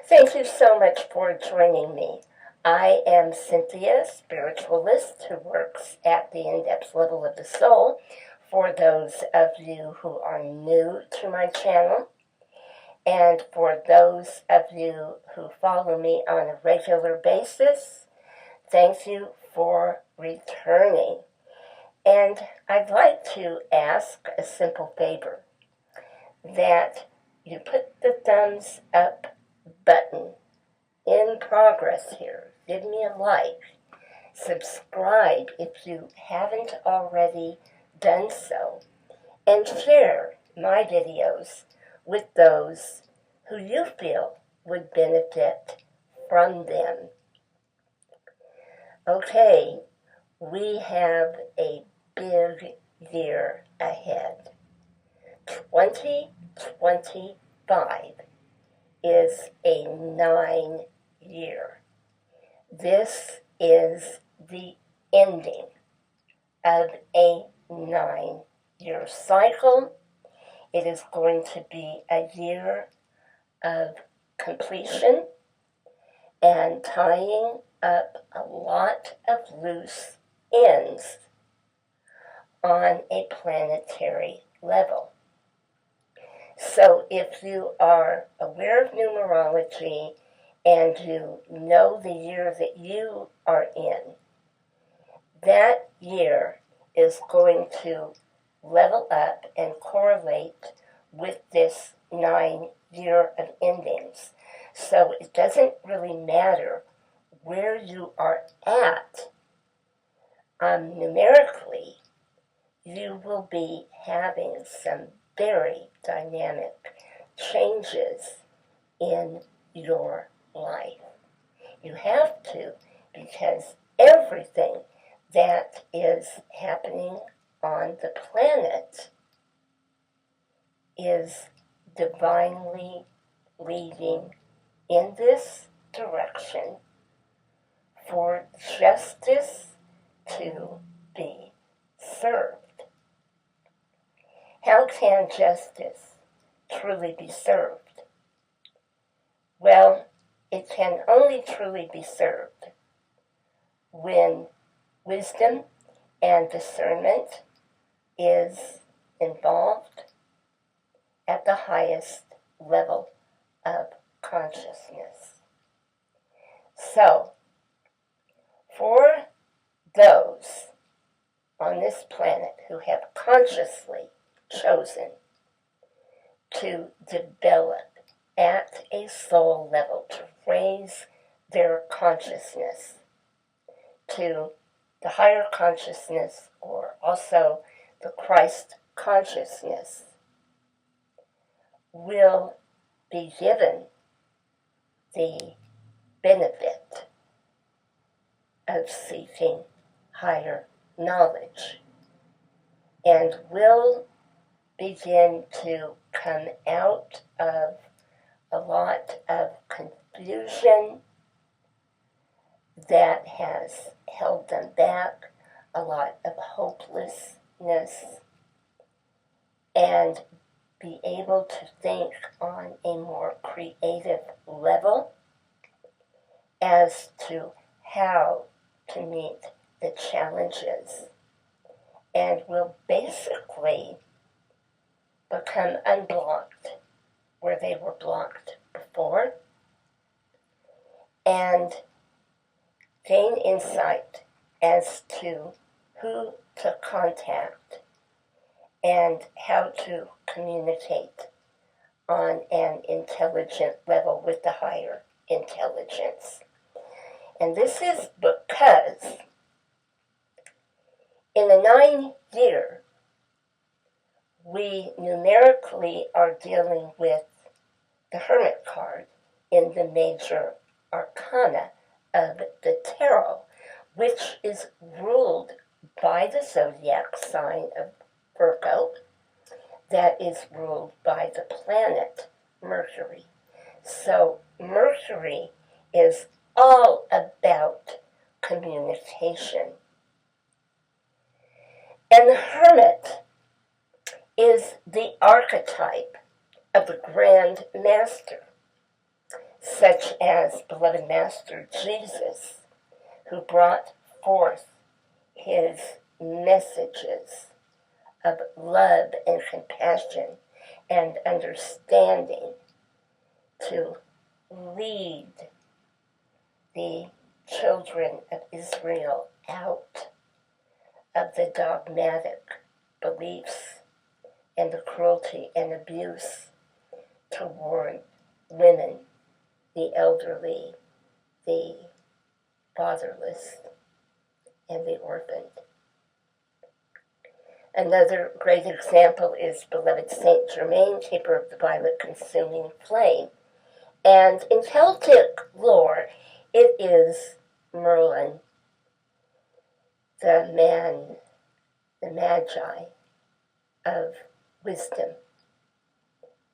Thank you so much for joining me. I am Cynthia, spiritualist who works at the in-depth level of the soul. For those of you who are new to my channel, and for those of you who follow me on a regular basis, thank you for returning. And I'd like to ask a simple favor, that you put the thumbs up button in progress here. Give me a like. Subscribe if you haven't already done so. And share my videos with those who you feel would benefit from them. Okay, we have a big year ahead. 2025 is a 9-year. This is the ending of a 9-year cycle. It is going to be a year of completion and tying up a lot of loose ends on a planetary level. So if you are aware of numerology and you know the year that you are in, that year is going to level up and correlate with this 9-year of endings. So it doesn't really matter where you are at. Numerically, you will be having some very dynamic changes in your life. You have to, because everything that is happening on the planet is divinely leading in this direction for justice to be served. How can justice truly be served? Well, it can only truly be served when wisdom and discernment is involved at the highest level of consciousness. So, for those on this planet who have consciously chosen to develop at a soul level, to raise their consciousness to the higher consciousness, or also the Christ consciousness, will be given the benefit of seeking higher knowledge, and will begin to come out of a lot of confusion that has held them back, a lot of hopelessness, and be able to think on a more creative level as to how to meet the challenges, and will basically become unblocked where they were blocked before, and gain insight as to who to contact and how to communicate on an intelligent level with the higher intelligence. And this is because in a 9-year, we numerically are dealing with the Hermit card in the major arcana of the tarot, which is ruled by the zodiac sign of Virgo, that is ruled by the planet Mercury. So Mercury is all about communication. And the Hermit is the archetype of the Grand Master. such as beloved Master Jesus, who brought forth his messages of love and compassion and understanding to lead the children of Israel out of the dogmatic beliefs and the cruelty and abuse toward women, the elderly, the fatherless, and the orphaned. Another great example is beloved Saint Germain, keeper of the violet consuming flame. And in Celtic lore, it is Merlin, the man, the magi of wisdom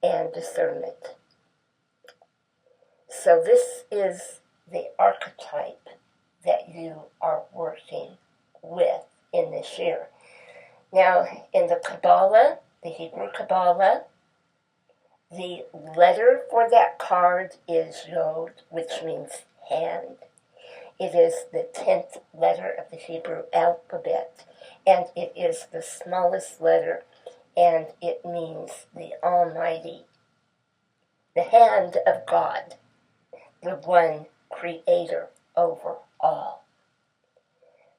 and discernment. So this is the archetype that you are working with in this year. Now, in the Kabbalah, the Hebrew Kabbalah, the letter for that card is Yod, which means hand. It is the 10th letter of the Hebrew alphabet, and it is the smallest letter, and it means the Almighty, the hand of God, the one creator over all.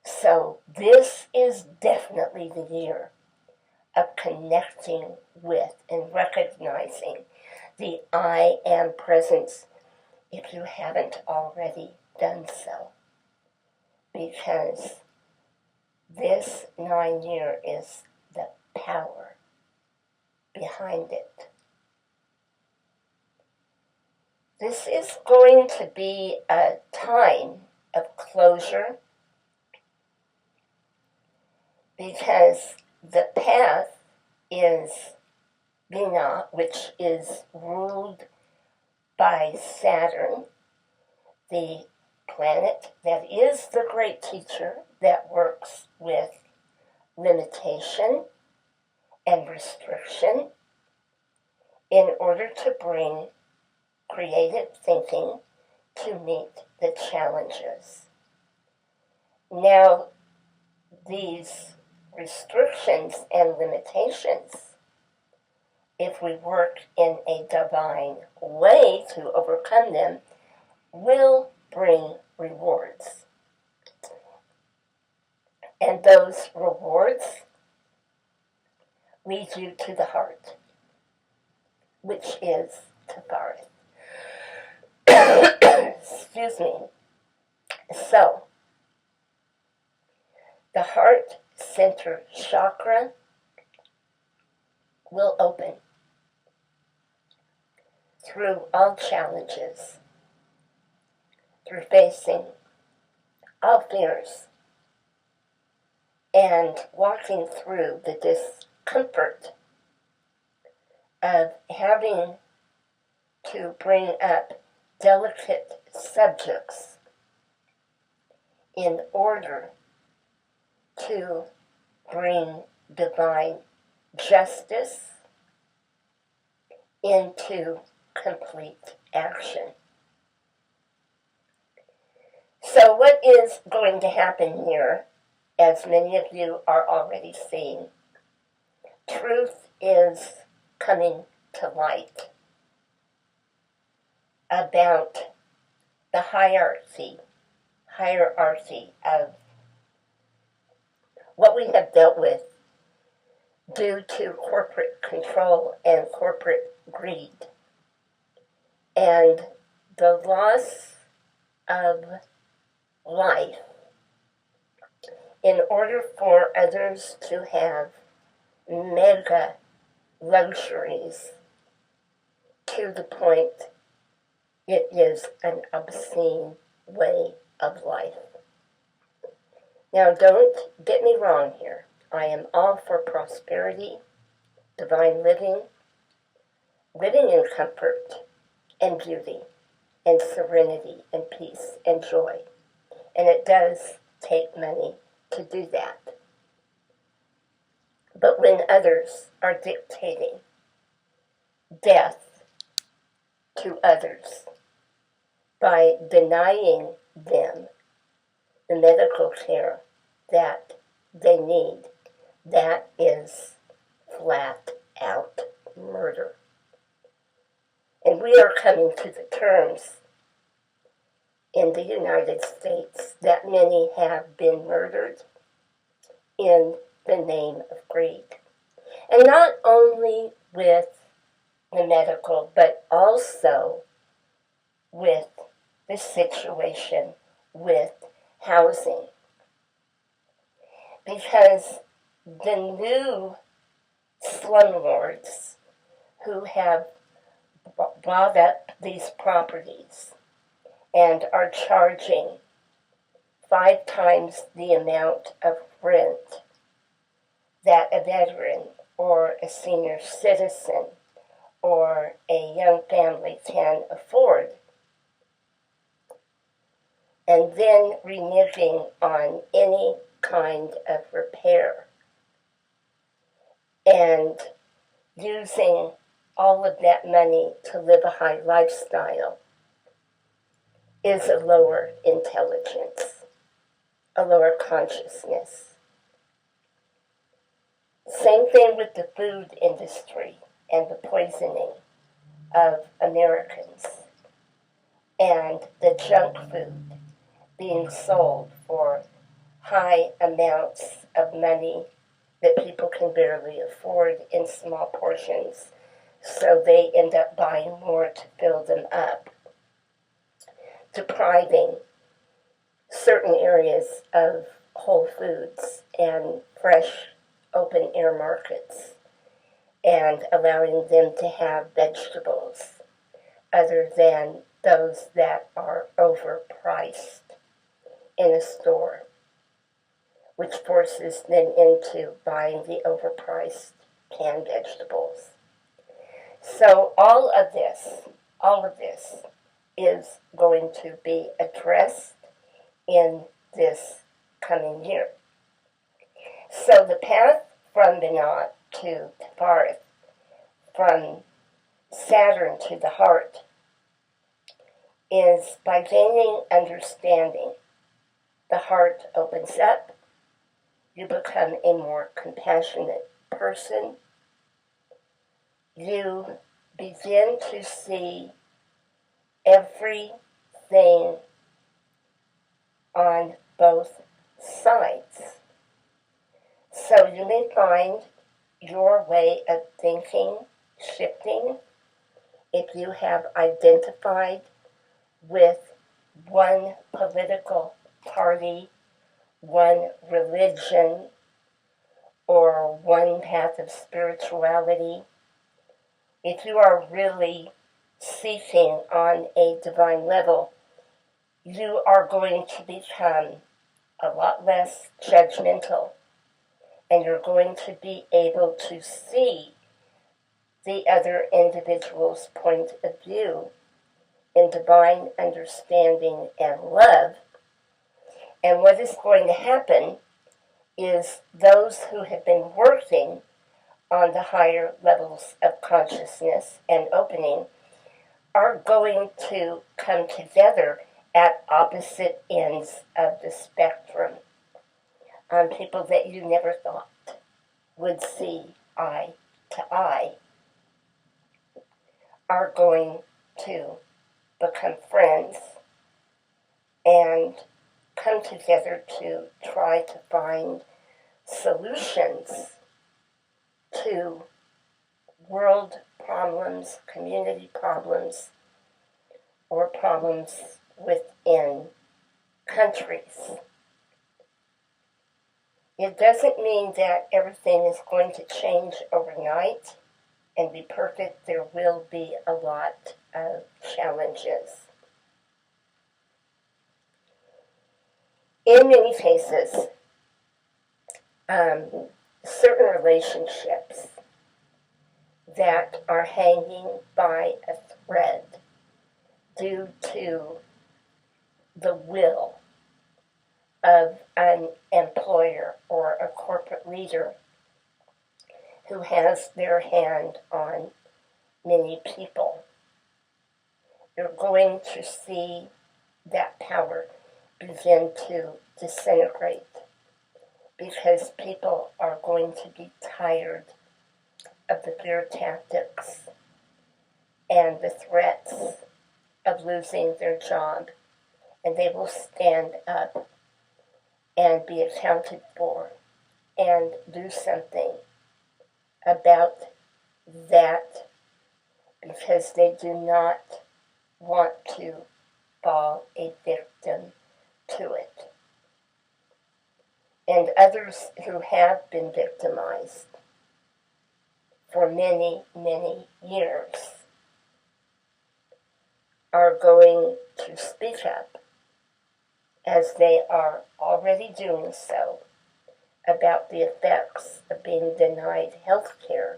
So this is definitely the year of connecting with and recognizing the I am presence if you haven't already done so. Because this 9-year is the power behind it. This is going to be a time of closure because the path is Binah, which is ruled by Saturn, the planet that is the great teacher that works with limitation and restriction in order to bring creative thinking to meet the challenges. Now, these restrictions and limitations, if we work in a divine way to overcome them, will bring rewards. And those rewards lead you to the heart, which is Tabaret. Excuse me. So, the heart center chakra will open through all challenges, through facing all fears, and walking through the discomfort of having to bring up delicate subjects in order to bring divine justice into complete action. So what is going to happen here, as many of you are already seeing, truth is coming to light about the hierarchy of what we have dealt with due to corporate control and corporate greed, and the loss of life in order for others to have mega luxuries to the point it is an obscene way of life. Now, don't get me wrong here. I am all for prosperity, divine living, living in comfort and beauty and serenity and peace and joy. And it does take money to do that. But when others are dictating death to others, by denying them the medical care that they need. That is flat out murder. And we are coming to the terms in the United States that many have been murdered in the name of greed. And not only with the medical, but also with the situation with housing. Because the new slumlords who have bought up these properties and are charging 5 times the amount of rent that a veteran or a senior citizen or a young family can afford, and then reneging on any kind of repair and using all of that money to live a high lifestyle is a lower intelligence, a lower consciousness. Same thing with the food industry and the poisoning of Americans and the junk food being sold for high amounts of money that people can barely afford in small portions, so they end up buying more to fill them up, depriving certain areas of whole foods and fresh open air markets, and allowing them to have vegetables other than those that are overpriced in a store, which forces them into buying the overpriced canned vegetables. So all of this is going to be addressed in this coming year. So the path from Binah to Taparith, from Saturn to the heart, is by gaining understanding. The heart opens up, you become a more compassionate person, you begin to see everything on both sides. So you may find your way of thinking shifting if you have identified with one political party, one religion, or one path of spirituality. If you are really seeking on a divine level, you are going to become a lot less judgmental, and you're going to be able to see the other individual's point of view in divine understanding and love. And what is going to happen is those who have been working on the higher levels of consciousness and opening are going to come together at opposite ends of the spectrum. People that you never thought would see eye to eye are going to become friends and come together to try to find solutions to world problems, community problems, or problems within countries. It doesn't mean that everything is going to change overnight and be perfect. There will be a lot of challenges. In many cases, certain relationships that are hanging by a thread due to the will of an employer or a corporate leader who has their hand on many people you're going to see that power begin to disintegrate because people are going to be tired of the fear tactics and the threats of losing their job, and they will stand up and be accounted for and do something about that because they do not want to fall a victim to it. And others who have been victimized for many, many years are going to speak up, as they are already doing so, about the effects of being denied health care,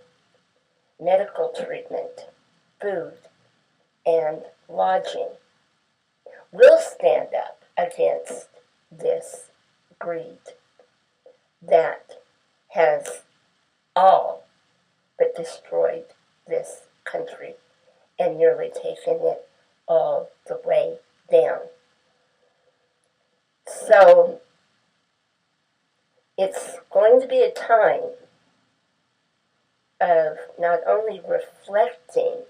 medical treatment, food, and lodging. We'll stand up against this greed that has all but destroyed this country and nearly taken it all the way down. So it's going to be a time of not only reflecting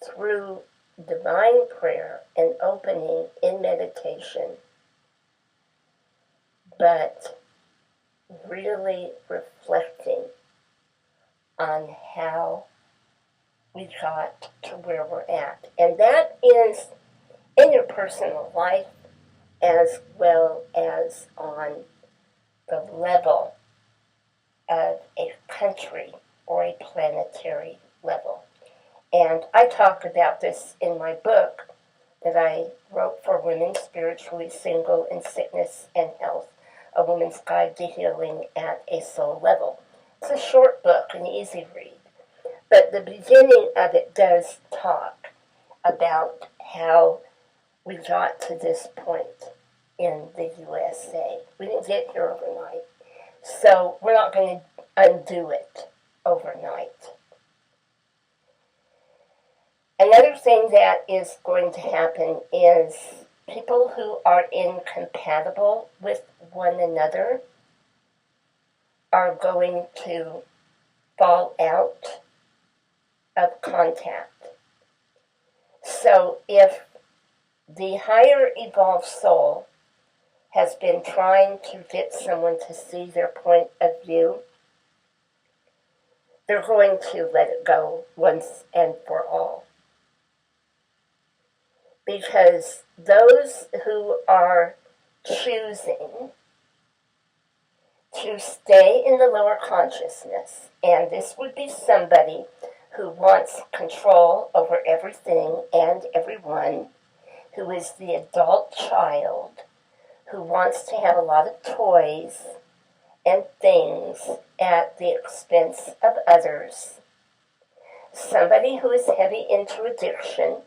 through divine prayer and opening in meditation, but really reflecting on how we got to where we're at. And that is in your personal life as well as on the level of a country or a planetary level. And I talk about this in my book that I wrote for women spiritually single in sickness and health, A Woman's Guide to Healing at a Soul Level. It's a short book, an easy read, but the beginning of it does talk about how we got to this point in the USA. We didn't get here overnight, so we're not going to undo it overnight. Another thing that is going to happen is people who are incompatible with one another are going to fall out of contact. So if the higher evolved soul has been trying to get someone to see their point of view, they're going to let it go once and for all. Because those who are choosing to stay in the lower consciousness, and this would be somebody who wants control over everything and everyone, who is the adult child, who wants to have a lot of toys and things at the expense of others, somebody who is heavy into addiction,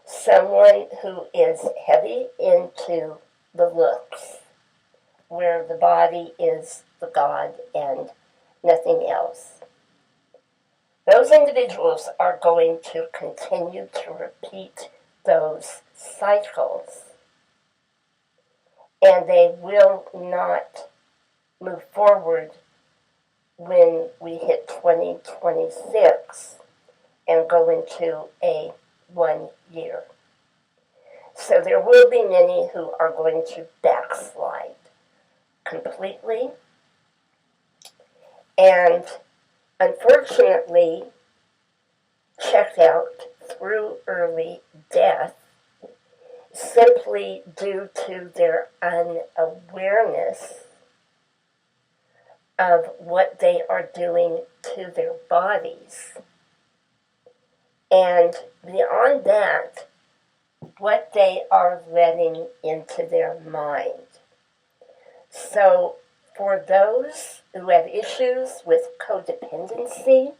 someone who is heavy into the looks, where the body is the god and nothing else. Those individuals are going to continue to repeat those cycles, and they will not move forward when we hit 2026 and go into a 1 year. So there will be many who are going to backslide completely, and unfortunately check out through early death simply due to their unawareness of what they are doing to their bodies. And beyond that, what they are letting into their mind. So for those who have issues with codependency,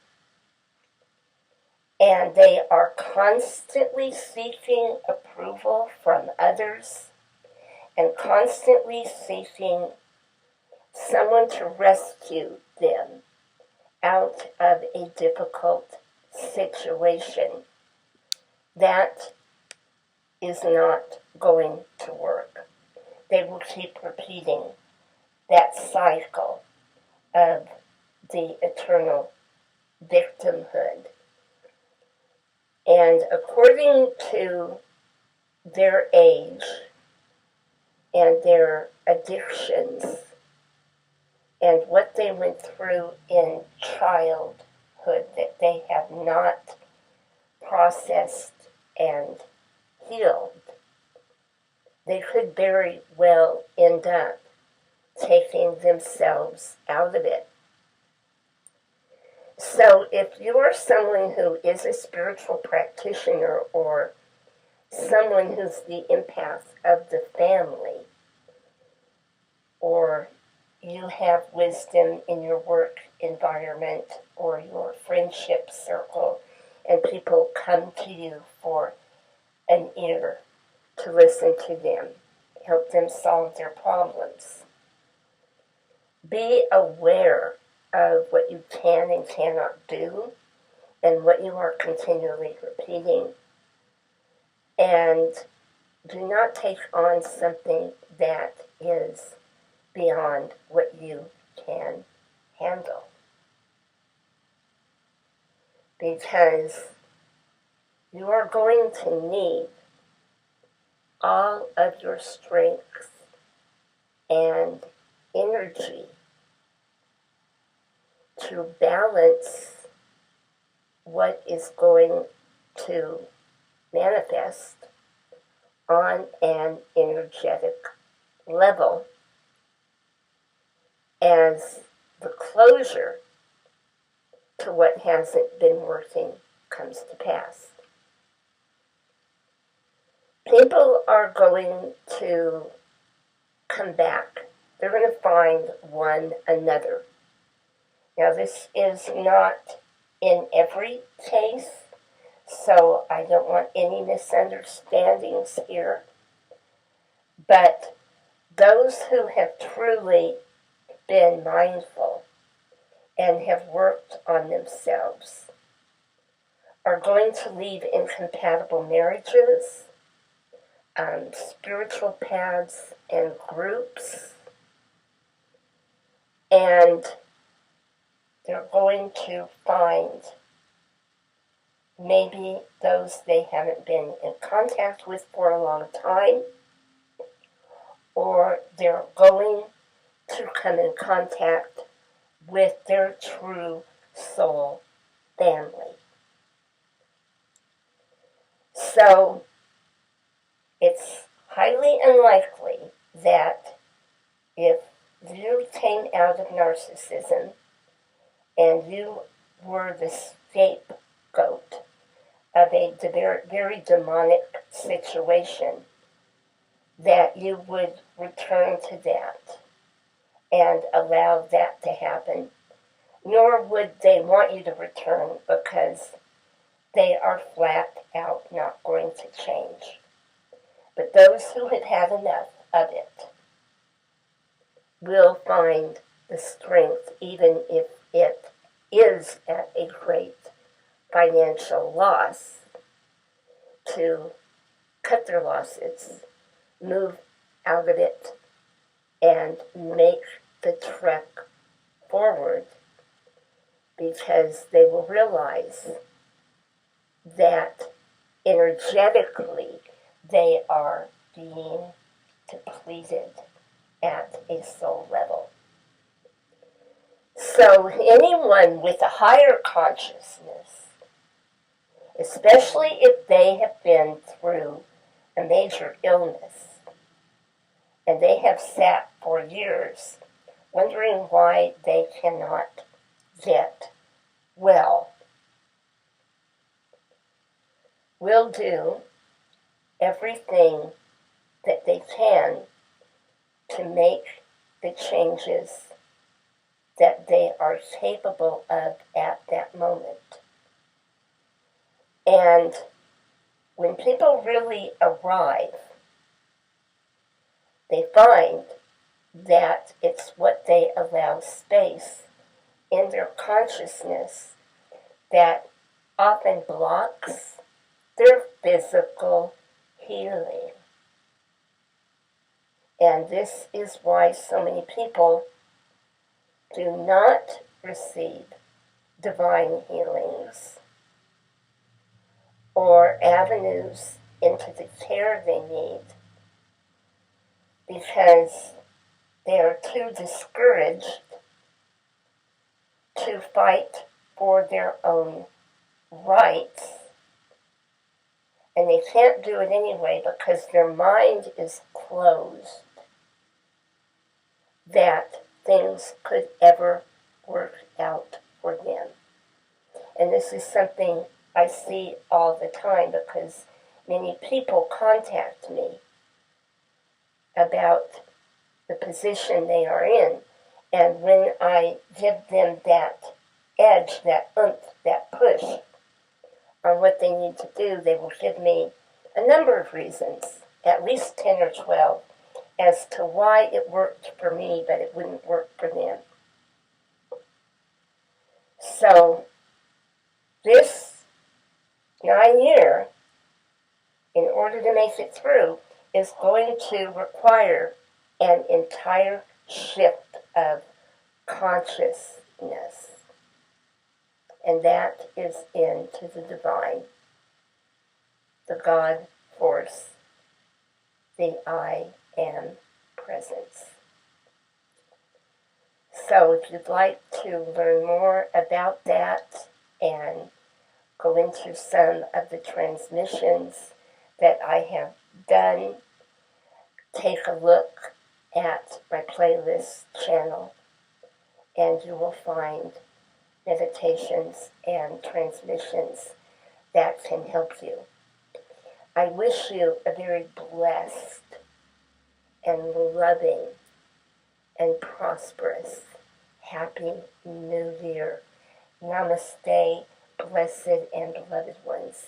and they are constantly seeking approval from others, and constantly seeking someone to rescue them out of a difficult situation, that is not going to work. They will keep repeating that cycle of the eternal victimhood. And according to their age and their addictions and what they went through in childhood that they have not processed and healed, they could very well end up taking themselves out of it. So if you are someone who is a spiritual practitioner or someone who's the empath of the family, or you have wisdom in your work environment or your friendship circle, and people come to you for an ear to listen to them, help them solve their problems. Be aware of what you can and cannot do and what you are continually repeating. And do not take on something that is beyond what you can handle. Because you are going to need all of your strength and energy to balance what is going to manifest on an energetic level as the closure to what hasn't been working comes to pass. People are going to come back. They're going to find one another. Now, this is not in every case, so I don't want any misunderstandings here. But those who have truly been mindful and have worked on themselves are going to leave incompatible marriages, spiritual paths and groups, and they're going to find maybe those they haven't been in contact with for a long time, or they're going to come in contact with their true soul family. So it's highly unlikely that if you came out of narcissism and you were the scapegoat of a very demonic situation, that you would return to that and allow that to happen. Nor would they want you to return, because they are flat out not going to change. But those who have had enough of it will find the strength, even if it is at a great financial loss, to cut their losses, move out of it, and make the trek forward, because they will realize that energetically they are being depleted at a soul level. So anyone with a higher consciousness, especially if they have been through a major illness and they have sat for years wondering why they cannot get well, will do everything that they can to make the changes that they are capable of at that moment. And when people really arrive, they find that it's what they allow space in their consciousness that often blocks their physical healing. And this is why so many people do not receive divine healings or avenues into the care they need, because they are too discouraged to fight for their own rights. And they can't do it anyway because their mind is closed that things could ever work out for them. And this is something I see all the time because many people contact me about the position they are in. And when I give them that edge, that oomph, that push on what they need to do, they will give me a number of reasons, at least 10 or 12, as to why it worked for me, but it wouldn't work for them. So, this 9 year, in order to make it through, is going to require an entire shift of consciousness. And that is into the divine, the God force, the I am presence. So if you'd like to learn more about that and go into some of the transmissions that I have done, take a look at my playlist channel and you will find meditations and transmissions that can help you. I wish you a very blessed and loving and prosperous Happy New Year. Namaste, blessed and beloved ones.